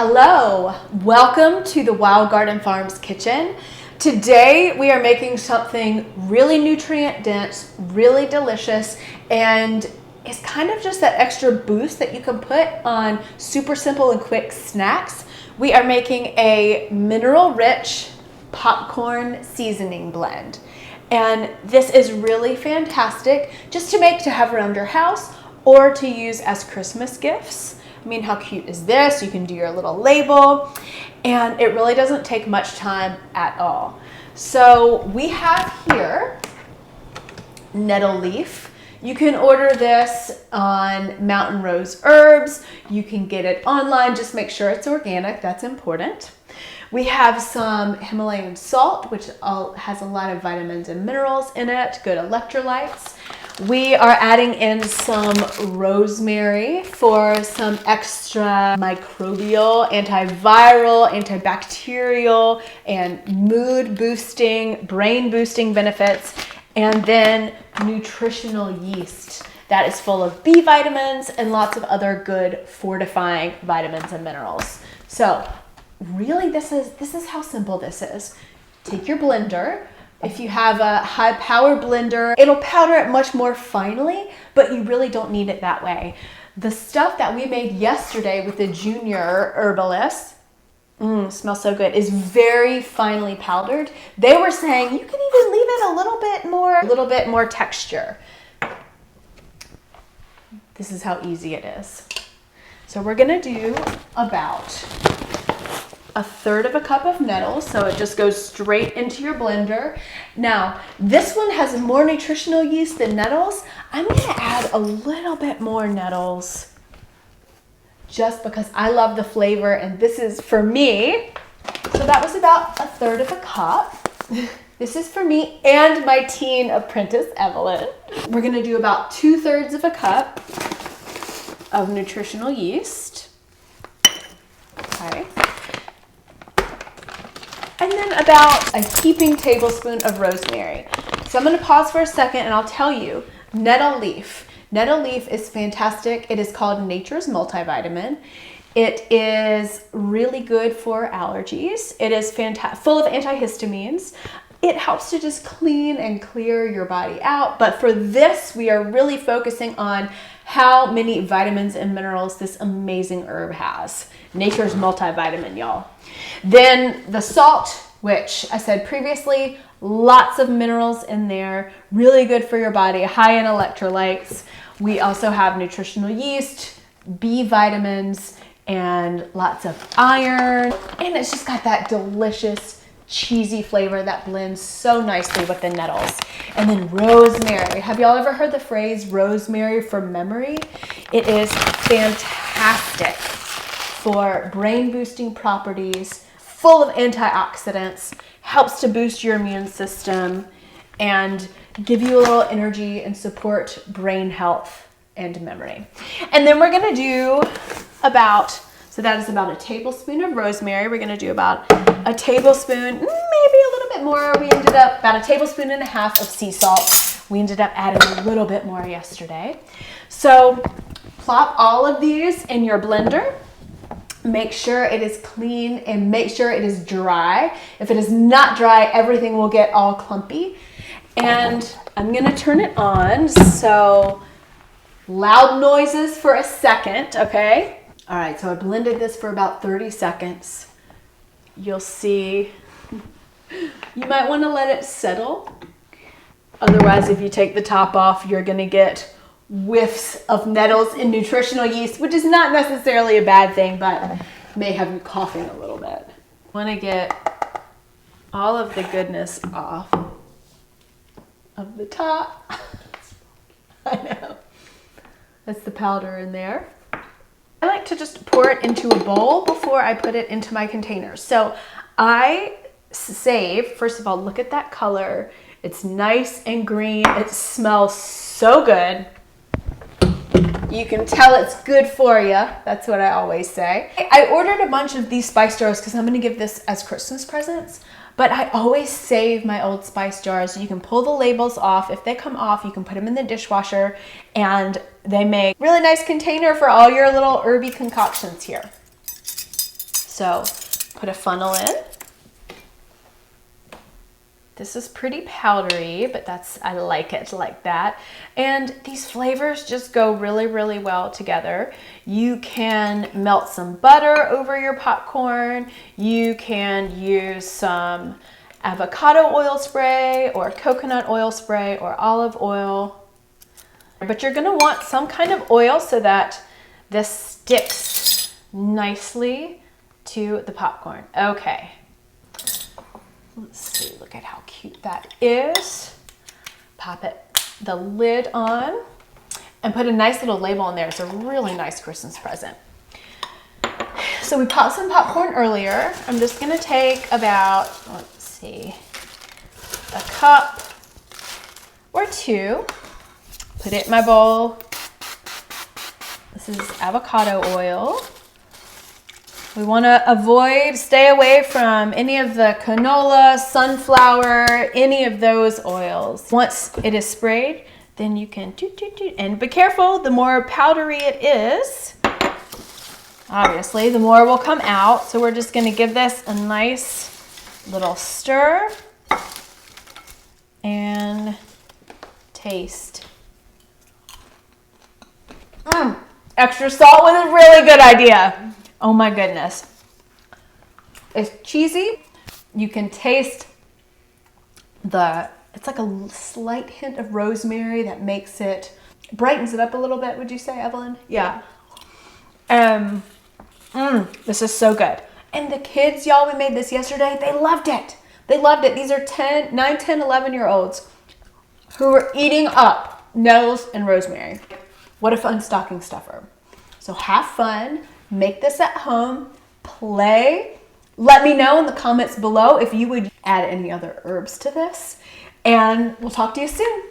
Hello, welcome to the Wild Garden Farms kitchen. Today we are making something really nutrient dense, really delicious, and it's kind of just that extra boost that you can put on super simple and quick snacks. We are making a mineral rich popcorn seasoning blend. And this is really fantastic just to make to have around your house or to use as Christmas gifts. I mean, how cute is this? You can do your little label, and it really doesn't take much time at all. So we have here nettle leaf. You can order this on Mountain Rose Herbs. You can get it online. Just make sure it's organic. That's important. We have some Himalayan salt, which has a lot of vitamins and minerals in it, good electrolytes. We are adding in some rosemary for some extra microbial, antiviral, antibacterial, and mood boosting, brain boosting benefits. And then nutritional yeast that is full of B vitamins and lots of other good fortifying vitamins and minerals. So really, this is how simple this is. Take your blender. If you have a high power blender, it'll powder it much more finely, but you really don't need it that way. The stuff that we made yesterday with the junior herbalist, smells so good, is very finely powdered. They were saying you can even leave it a little bit more texture. This is how easy it is. So we're gonna do about a third of a cup of nettles, so it just goes straight into your blender. Now, this one has more nutritional yeast than nettles. I'm gonna add a little bit more nettles just because I love the flavor, and this is for me. So that was about a third of a cup. This is for me and my teen apprentice, Evelyn. We're gonna do about 2/3 of a cup of nutritional yeast. Okay. And then about a heaping tablespoon of rosemary. So I'm going to pause for a second and I'll tell you, nettle leaf. Nettle leaf is fantastic. It is called nature's multivitamin. It is really good for allergies. It is full of antihistamines. It helps to just clean and clear your body out. But for this, we are really focusing on how many vitamins and minerals this amazing herb has. Nature's multivitamin, y'all. Then the salt, which I said previously, lots of minerals in there, really good for your body, high in electrolytes. We also have nutritional yeast, B vitamins, and lots of iron. And it's just got that delicious cheesy flavor that blends so nicely with the nettles. And then rosemary. Have y'all ever heard the phrase rosemary for memory? It is fantastic for brain boosting properties, full of antioxidants, helps to boost your immune system and give you a little energy and support brain health and memory. And then we're gonna do so that is about a tablespoon of rosemary. We're gonna do about a tablespoon, maybe a little bit more. We ended up about a tablespoon and a half of sea salt. We ended up adding a little bit more yesterday. So plop all of these in your blender. Make sure it is clean and make sure it is dry. If it is not dry, everything will get all clumpy. And I'm gonna turn it on. So loud noises for a second, okay? All right, so I blended this for about 30 seconds. You'll see, you might want to let it settle. Otherwise, if you take the top off, you're going to get whiffs of nettles and nutritional yeast, which is not necessarily a bad thing, but may have you coughing a little bit. Want to get all of the goodness off of the top. I know. That's the powder in there. I like to just pour it into a bowl before I put it into my containers. So I save, first of all, look at that color. It's nice and green. It smells so good. You can tell it's good for you. That's what I always say. I ordered a bunch of these spice jars because I'm going to give this as Christmas presents. But I always save my old spice jars. You can pull the labels off. If they come off, you can put them in the dishwasher, and they make a really nice container for all your little herby concoctions here. So put a funnel in. This is pretty powdery, but I like it like that. And these flavors just go really, really well together. You can melt some butter over your popcorn. You can use some avocado oil spray or coconut oil spray or olive oil. But you're gonna want some kind of oil so that this sticks nicely to the popcorn. Okay. Let's see, look at how cute that is. Pop the lid on and put a nice little label on there. It's a really nice Christmas present. So we popped some popcorn earlier. I'm just gonna take about, let's see, a cup or two, put it in my bowl. This is avocado oil. We want to stay away from any of the canola, sunflower, any of those oils. Once it is sprayed, then you can and be careful, the more powdery it is, obviously, the more will come out. So we're just going to give this a nice little stir and taste. Extra salt was a really good idea. Oh my goodness. It's cheesy. You can taste it's like a slight hint of rosemary that makes it, brightens it up a little bit, would you say, Evelyn? Yeah. This is so good. And the kids, y'all, we made this yesterday. They loved it. They loved it. These are 9, 10, 11-year-olds who were eating up nettles and rosemary. What a fun stocking stuffer. So have fun. Make this at home, play. Let me know in the comments below if you would add any other herbs to this, and we'll talk to you soon.